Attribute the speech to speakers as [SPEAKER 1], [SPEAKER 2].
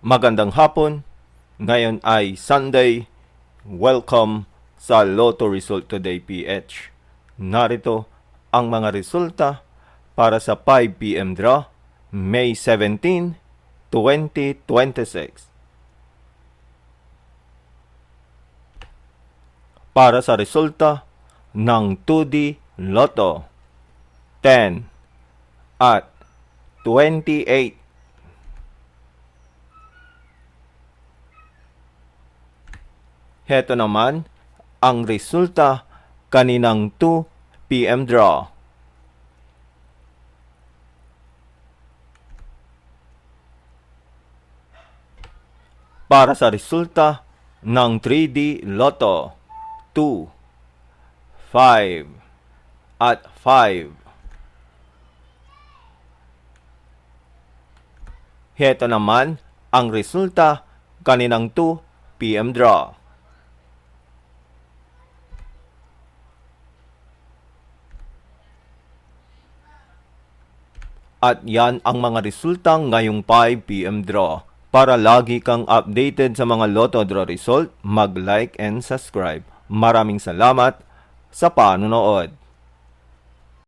[SPEAKER 1] Magandang hapon. Ngayon ay Sunday. Welcome sa Lotto Result Today PH. Narito ang mga resulta para sa 5 p.m. draw, May 17, 2026. Para sa resulta ng 2D Lotto, 10 at 28. Heto naman ang resulta kaninang 2 p.m. draw. Para sa resulta ng 3D Lotto, 2, 5 at 5. Heto naman ang resulta kaninang 2 p.m. draw. At yan ang mga resulta ngayong 5 p.m. draw. Para lagi kang updated sa mga Lotto draw result, mag-like and subscribe. Maraming salamat sa panonood.